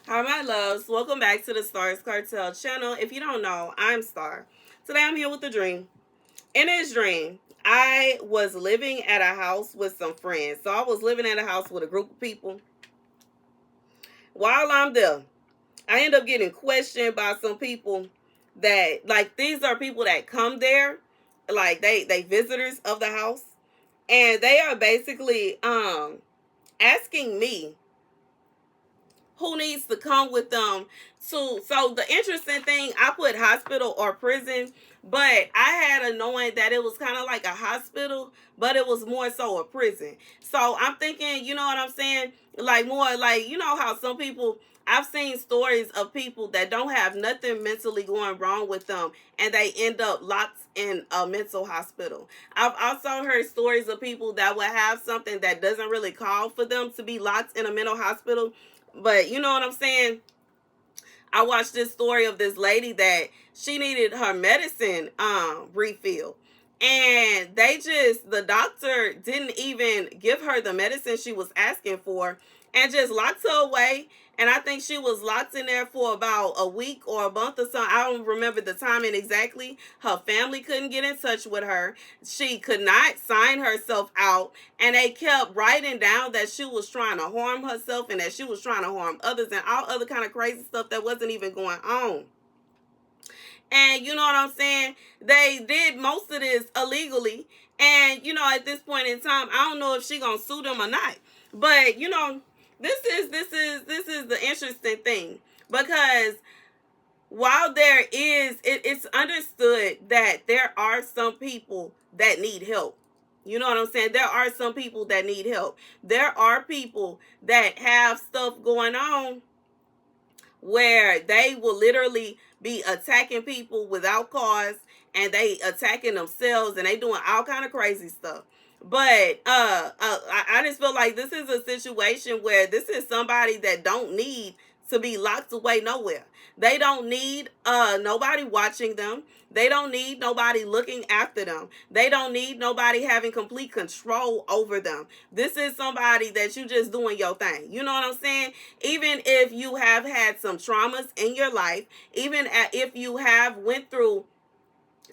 Hi, my loves. Welcome back to the Starscartel channel. If you don't know, I'm Star. Today I'm here with a dream. In this dream, I was living at a house with some friends. So I was living at a house with a group of people. While I'm there, I end up getting questioned by some people that, like, these are people that come there. Like, they visitors of the house. And they are basically asking me who needs to come with them to. So the interesting thing, I put hospital or prison, but I had a knowing that it was kind of like a hospital, but it was more so a prison. So I'm thinking, you know what I'm saying, like more like, you know how some people, I've seen stories of people that don't have nothing mentally going wrong with them and they end up locked in a mental hospital. I've also heard stories of people that would have something that doesn't really call for them to be locked in a mental hospital, but you know what I'm saying? I watched this story of this lady that she needed her medicine refilled. And the doctor didn't even give her the medicine she was asking for and just locked her away. And I think she was locked in there for about a week or a month or something. I don't remember the timing exactly. Her family couldn't get in touch with her. She could not sign herself out. And they kept writing down that she was trying to harm herself and that she was trying to harm others and all other kind of crazy stuff that wasn't even going on. And you know what I'm saying? They did most of this illegally. And, you know, at this point in time, I don't know if she gonna sue them or not. But, you know, this is the interesting thing. Because while there is, it's understood that there are some people that need help. You know what I'm saying? There are some people that need help. There are people that have stuff going on where they will literally be attacking people without cause, and they attacking themselves, and they doing all kind of crazy stuff. But I just feel like this is a situation where this is somebody that don't need to be locked away nowhere. They don't need nobody watching them. They don't need nobody looking after them. They don't need nobody having complete control over them. This is somebody that you just doing your thing. You know what I'm saying? Even if you have had some traumas in your life, even if you have went through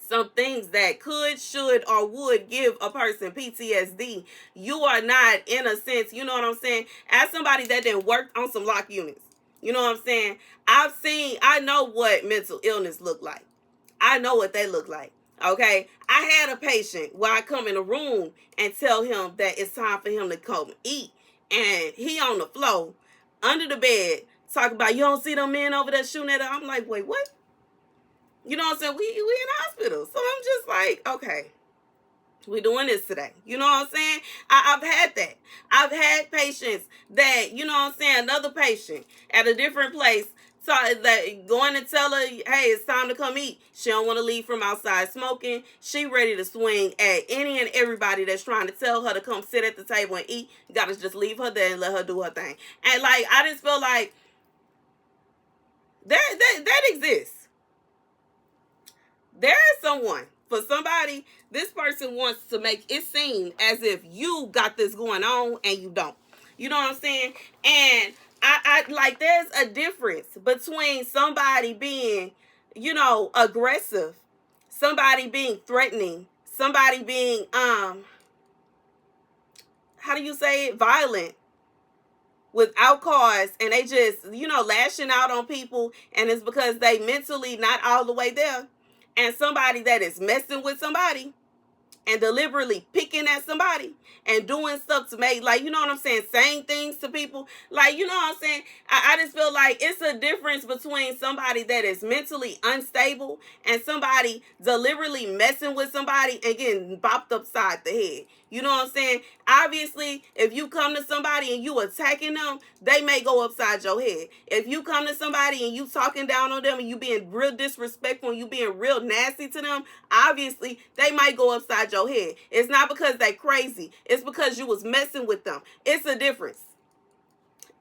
some things that could, should, or would give a person PTSD, you are not, in a sense, you know what I'm saying, as somebody that then worked on some lock units. You know what I'm saying? I know what mental illness look like. I know what they look like. Okay? I had a patient where I come in a room and tell him that it's time for him to come eat. And he on the floor, under the bed, talking about, you don't see them men over there shooting at her. I'm like, wait, what? You know what I'm saying? We in hospital. So I'm just like, okay, we're doing this today. You know what I'm saying? I've had that. I've had patients that, you know what I'm saying, another patient at a different place, so that going to tell her, hey, it's time to come eat. She don't want to leave from outside smoking. She ready to swing at any and everybody that's trying to tell her to come sit at the table and eat. You got to just leave her there and let her do her thing. And like, I just feel like that exists. There is someone, for somebody, this person wants to make it seem as if you got this going on and you don't. You know what I'm saying? And I like, there's a difference between somebody being, you know, aggressive, somebody being threatening, somebody being how do you say it, violent without cause, and they just, you know, lashing out on people, and it's because they mentally not all the way there. And somebody that is messing with somebody and deliberately picking at somebody and doing stuff to make, like, you know what I'm saying, saying things to people, like, you know what I'm saying, I just feel like it's a difference between somebody that is mentally unstable and somebody deliberately messing with somebody and getting bopped upside the head. You know what I'm saying? Obviously, if you come to somebody and you attacking them, they may go upside your head. If you come to somebody and you talking down on them and you being real disrespectful and you being real nasty to them, obviously, they might go upside your head. It's not because they crazy. It's because you was messing with them. It's a difference.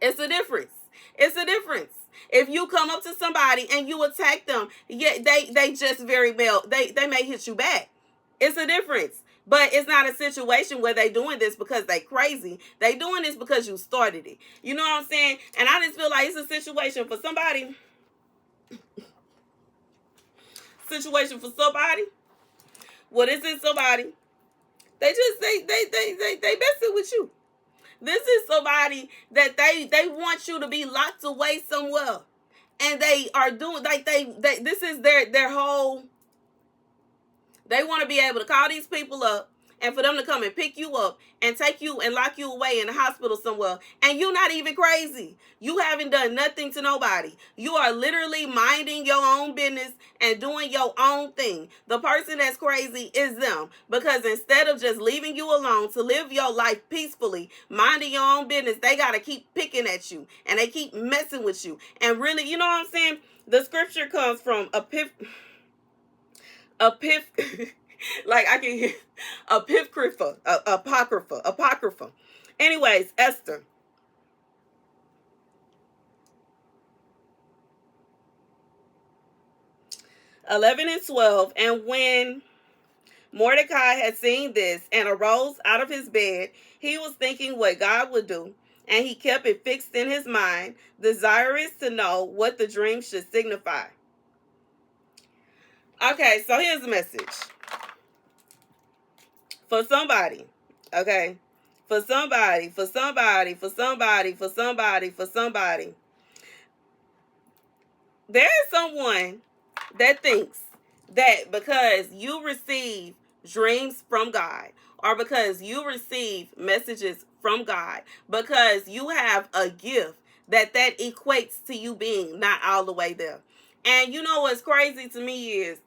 It's a difference. It's a difference. If you come up to somebody and you attack them, yeah, they just very well, they may hit you back. It's a difference. But it's not a situation where they doing this because they crazy. They doing this because you started it. You know what I'm saying? And I just feel like it's a situation for somebody. Situation for somebody. What is it? Somebody. They just they messing with you. This is somebody that they want you to be locked away somewhere, and they are doing like they this is their whole. They want to be able to call these people up and for them to come and pick you up and take you and lock you away in the hospital somewhere. And you're not even crazy. You haven't done nothing to nobody. You are literally minding your own business and doing your own thing. The person that's crazy is them. Because instead of just leaving you alone to live your life peacefully, minding your own business, they got to keep picking at you. And they keep messing with you. And really, you know what I'm saying? The scripture comes from like I can hear apocrypha. Anyways, Esther. (11 and 12). And when Mordecai had seen this and arose out of his bed, he was thinking what God would do, and he kept it fixed in his mind, desirous to know what the dream should signify. Okay, so here's the message. For somebody, okay? For somebody. There is someone that thinks that because you receive dreams from God, or because you receive messages from God, because you have a gift, that equates to you being not all the way there. And you know what's crazy to me is,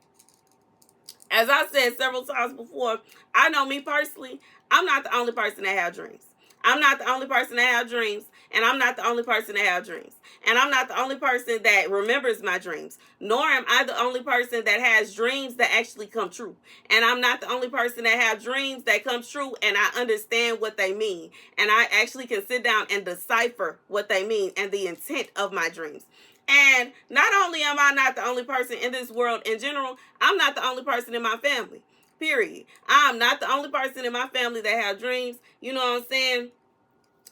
as I said several times before, I know me personally, I'm not the only person that have dreams. I'm not the only person that have dreams, and I'm not the only person that have dreams. And I'm not the only person that remembers my dreams, nor am I the only person that has dreams that actually come true. And I'm not the only person that have dreams that come true and I understand what they mean. And I actually can sit down and decipher what they mean and the intent of my dreams. And not only am I not the only person in this world in general, I'm not the only person in my family, period. I'm not the only person in my family that have dreams. You know what I'm saying?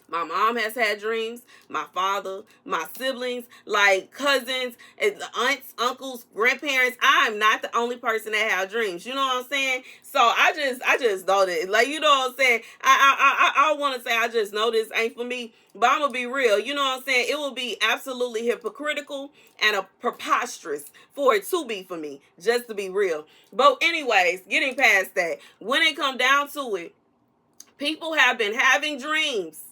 My mom has had dreams, my father, my siblings, like cousins, aunts, uncles, grandparents. I'm not the only person that have dreams. You know what I'm saying? So I just know that, like, you know what I'm saying? I want to say I just know this ain't for me, but I'm gonna be real. You know what I'm saying? It will be absolutely hypocritical and a preposterous for it to be for me, just to be real. But anyways, getting past that, when it come down to it, people have been having dreams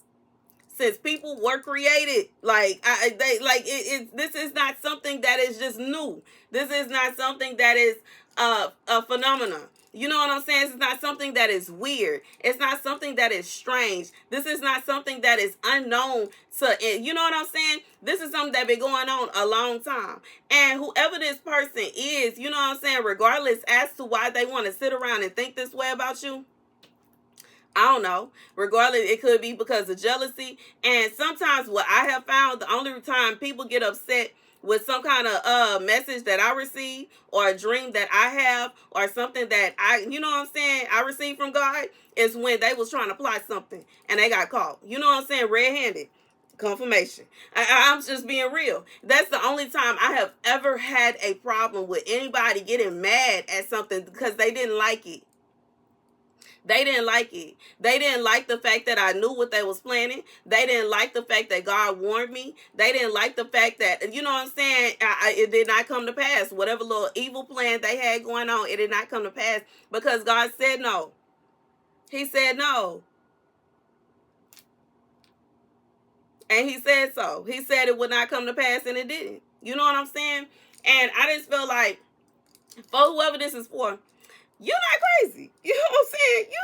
since people were created. This is not something that is just new. This is not something that is a phenomenon. You know what I'm saying? It's not something that is weird. It's not something that is strange. This is not something that is unknown to, you know what I'm saying? This is something that been going on a long time. And whoever this person is, you know what I'm saying, regardless as to why they want to sit around and think this way about you, I don't know. Regardless, it could be because of jealousy. And sometimes what I have found, the only time people get upset with some kind of message that I receive, or a dream that I have, or something that you know what I'm saying, I received from God, is when they was trying to plot something and they got caught. You know what I'm saying? Red-handed. Confirmation. I'm just being real. That's the only time I have ever had a problem with anybody getting mad at something because they didn't like it. They didn't like it. They didn't like the fact that I knew what they was planning. They didn't like the fact that God warned me. They didn't like the fact that, you know what I'm saying, it did not come to pass. Whatever little evil plan they had going on, it did not come to pass because God said no. He said no. And he said so. He said it would not come to pass, and it didn't. You know what I'm saying? And I just feel like, for whoever this is for, you're not crazy. You know what I'm saying? You're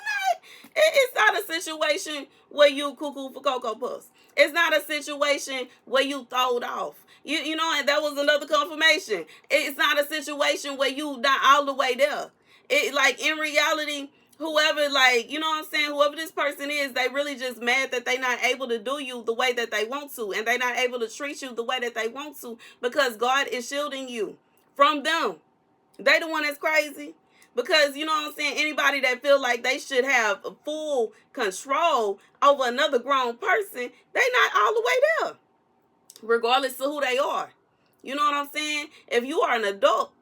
not. It's not a situation where you cuckoo for Cocoa Puffs. It's not a situation where you throwed off. You know, and that was another confirmation. It's not a situation where you not all the way there. It, like, in reality, whoever, like, you know what I'm saying, whoever this person is, they really just mad that they not able to do you the way that they want to, and they not able to treat you the way that they want to, because God is shielding you from them. They the one that's crazy. Because, you know what I'm saying, anybody that feel like they should have full control over another grown person, they not all the way there, regardless of who they are. You know what I'm saying? If you are an adult,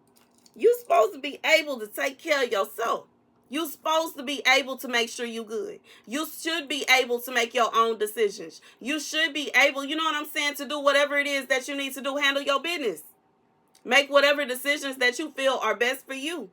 you're supposed to be able to take care of yourself. You're supposed to be able to make sure you're good. You should be able to make your own decisions. You should be able, you know what I'm saying, to do whatever it is that you need to do. Handle your business. Make whatever decisions that you feel are best for you.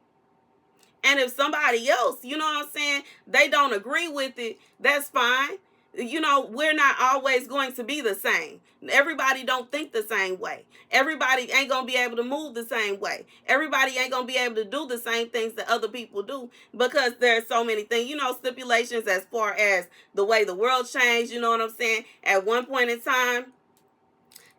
And if somebody else, you know what I'm saying, they don't agree with it, that's fine. You know, we're not always going to be the same. Everybody don't think the same way. Everybody ain't going to be able to move the same way. Everybody ain't going to be able to do the same things that other people do, because there's so many things, you know, stipulations as far as the way the world changed, you know what I'm saying? At one point in time,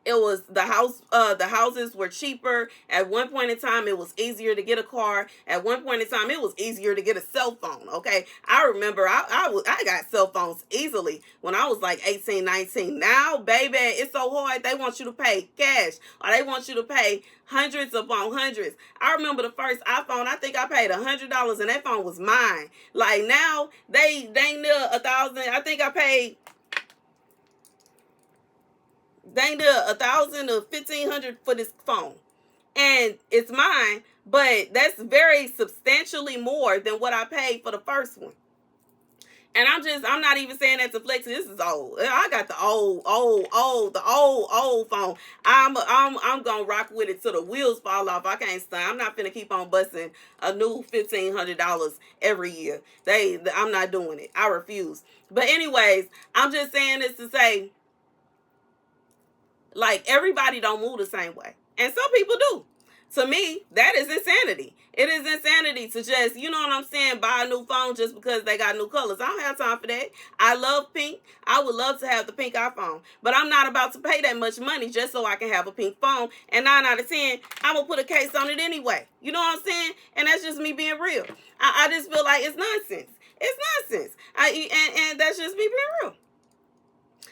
it was the houses were cheaper. At one point in time, it was easier to get a car. At one point in time, it was easier to get a cell phone. Okay, I remember I got cell phones easily when I was like 18, 19. Now, baby, it's so hard. They want you to pay cash, or they want you to pay hundreds upon hundreds. I remember the first iPhone, I think I paid $100, and that phone was mine. Like, now they near $1,000. I think I paid dang near $1,000 or $1,500 for this phone, and it's mine. But that's very substantially more than what I paid for the first one. And I'm not even saying that to flex. This is old. I got the old phone. I'm gonna rock with it till the wheels fall off. I can't stand. I'm not finna keep on busting a new $1,500 every year. I'm not doing it. I refuse. But anyways, I'm just saying this to say, like, everybody don't move the same way. And some people do. To me, that is insanity. It is insanity to just, you know what I'm saying, buy a new phone just because they got new colors. I don't have time for that. I love pink. I would love to have the pink iPhone. But I'm not about to pay that much money just so I can have a pink phone. And 9 out of 10, I'm going to put a case on it anyway. You know what I'm saying? And that's just me being real. I just feel like it's nonsense. It's nonsense. And that's just me being real.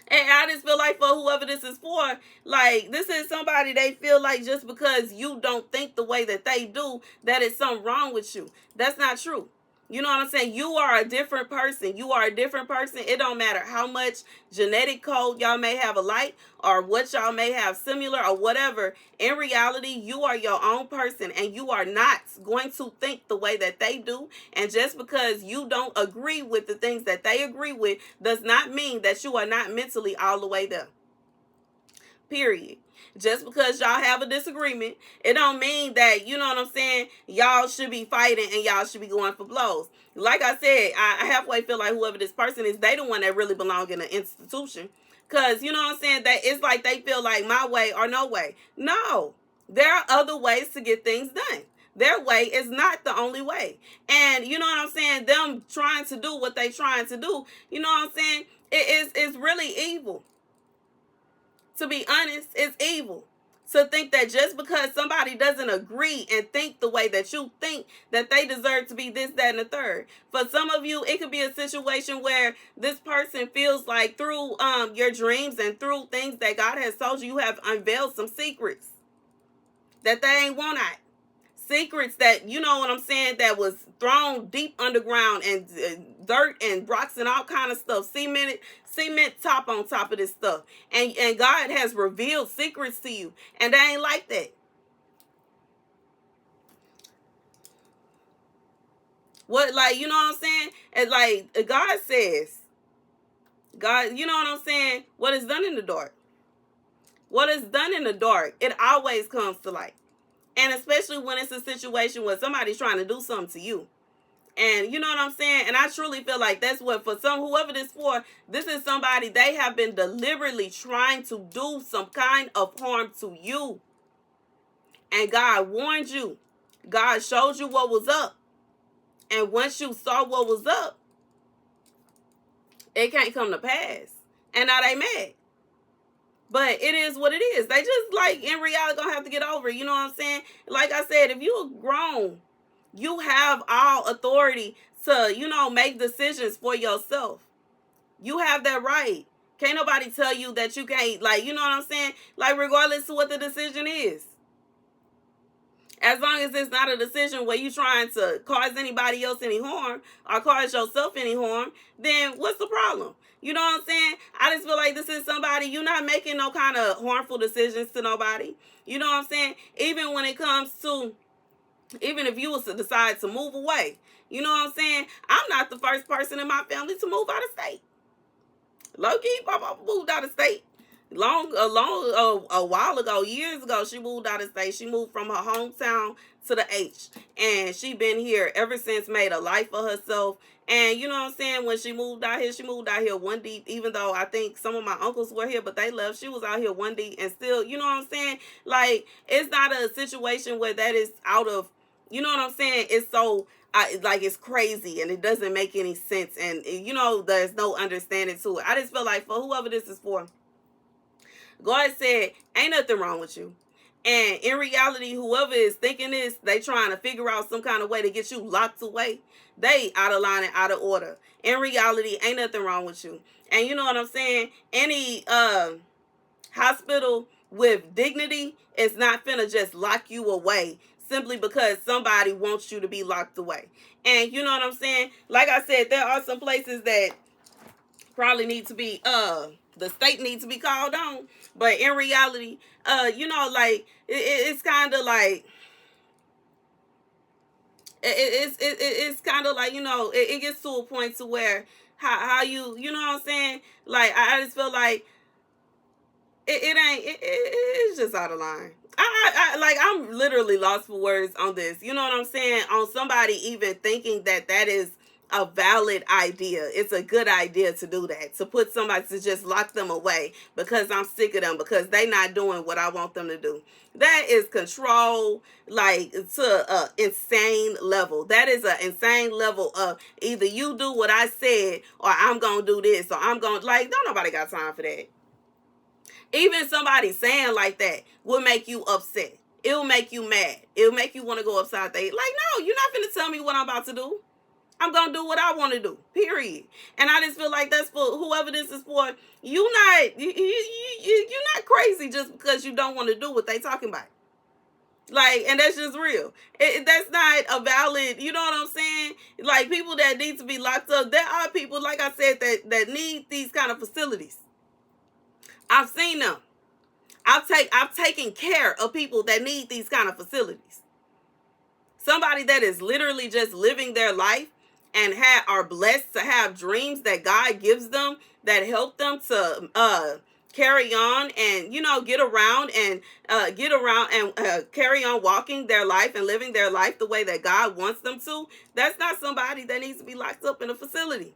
And I just feel like for whoever this is for, like, this is somebody they feel like just because you don't think the way that they do, that it's something wrong with you. That's not true. You know what I'm saying? You are a different person. You are a different person. It don't matter how much genetic code y'all may have alike, or what y'all may have similar, or whatever. In reality, you are your own person, and you are not going to think the way that they do. And just because you don't agree with the things that they agree with does not mean that you are not mentally all the way there. Period. Just because y'all have a disagreement, it don't mean that, you know what I'm saying, y'all should be fighting and y'all should be going for blows. Like I said, I halfway feel like whoever this person is, they the one that really belong in an institution. Because, you know what I'm saying, that it's like they feel like my way or no way. No. There are other ways to get things done. Their way is not the only way. And, you know what I'm saying, them trying to do what they trying to do, you know what I'm saying, it's really evil. To be honest, it's evil to think that just because somebody doesn't agree and think the way that you think, that they deserve to be this, that, and the third. For some of you, it could be a situation where this person feels like through your dreams and through things that God has told you, you have unveiled some secrets that they ain't want out. Secrets that, you know what I'm saying, that was thrown deep underground, and dirt and rocks and all kind of stuff, cement top on top of this stuff, and God has revealed secrets to you, and they ain't like that. What, like, you know what I'm saying? And like God says, God, you know what I'm saying, what is done in the dark, what is done in the dark, it always comes to light. And especially when it's a situation where somebody's trying to do something to you. And you know what I'm saying? And I truly feel like that's what, for some, whoever this for, this is somebody, they have been deliberately trying to do some kind of harm to you. And God warned you. God showed you what was up. And once you saw what was up, it can't come to pass. And now they mad. But it is what it is. They just, like, in reality, gonna have to get over it. You know what I'm saying? Like I said, if you're grown, you have all authority to, you know, make decisions for yourself. You have that right. Can't nobody tell you that you can't, like, you know what I'm saying? Like, regardless of what the decision is. As long as it's not a decision where you're trying to cause anybody else any harm or cause yourself any harm, then what's the problem? You know what I'm saying? I just feel like this is somebody, you're not making no kind of harmful decisions to nobody. You know what I'm saying? Even when it comes to, even if you was to decide to move away, you know what I'm saying? I'm not the first person in my family to move out of state. Low-key, Papa moved out of state. A while ago, years ago, she moved out of state. She moved from her hometown to the H, and she been here ever since, made a life for herself. And you know what I'm saying? When she moved out here one deep, even though I think some of my uncles were here, but they left. She was out here one deep, and still, you know what I'm saying? Like, it's not a situation where that is out of, you know what I'm saying? It's so, like, it's crazy and it doesn't make any sense, and you know, there's no understanding to it. I just feel like for whoever this is for, God said, ain't nothing wrong with you. And in reality, whoever is thinking this, they trying to figure out some kind of way to get you locked away. They out of line and out of order. In reality, ain't nothing wrong with you. And you know what I'm saying? Any hospital with dignity is not finna just lock you away simply because somebody wants you to be locked away. And you know what I'm saying? Like I said, there are some places that probably need to be, the state needs to be called on. But in reality, you know, like, it's kind of like, it's kind of like, you know, it gets to a point to where, how you know what I'm saying? Like, I just feel like, it's just out of line. Like, I'm literally lost for words on this. You know what I'm saying? On somebody even thinking that that is a valid idea. It's a good idea to do that. To put somebody, to just lock them away because I'm sick of them, because they not doing what I want them to do. That is control, like, to an insane level. That is an insane level of either you do what I said or I'm going to do this, or I'm going to, like, don't nobody got time for that. Even somebody saying like that will make you upset. It'll make you mad. It'll make you want to go upside the head. Like, no, you're not finna tell me what I'm about to do. I'm going to do what I want to do, period. And I just feel like that's for whoever this is for. You're not crazy just because you don't want to do what they talking about. Like, and that's just real. That's not a valid, you know what I'm saying? Like, people that need to be locked up, there are people, like I said, that need these kind of facilities. I've seen them. I've taken care of people that need these kind of facilities. Somebody that is literally just living their life and are blessed to have dreams that God gives them that help them to carry on and, you know, get around and carry on walking their life and living their life the way that God wants them to. That's not somebody that needs to be locked up in a facility.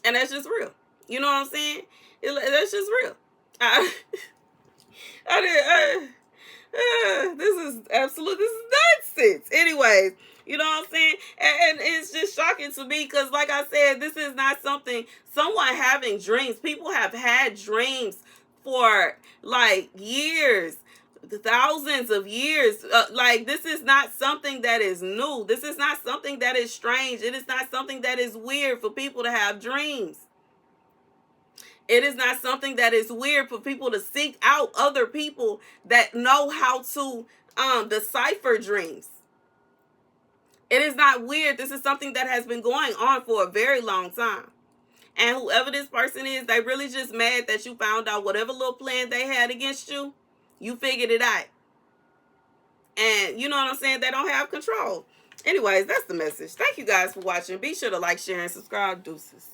And that's just real. You know what I'm saying? That's just real. This is nonsense. Anyways, you know what I'm saying? And it's just shocking to me because, like I said, this is not something, someone having dreams. People have had dreams for like years, thousands of years. Like, this is not something that is new. This is not something that is strange. It is not something that is weird for people to have dreams. It is not something that is weird for people to seek out other people that know how to decipher dreams. It is not weird. This is something that has been going on for a very long time. And whoever this person is, they really just mad that you found out whatever little plan they had against you, you figured it out. And you know what I'm saying? They don't have control. Anyways, that's the message. Thank you guys for watching. Be sure to like, share, and subscribe. Deuces.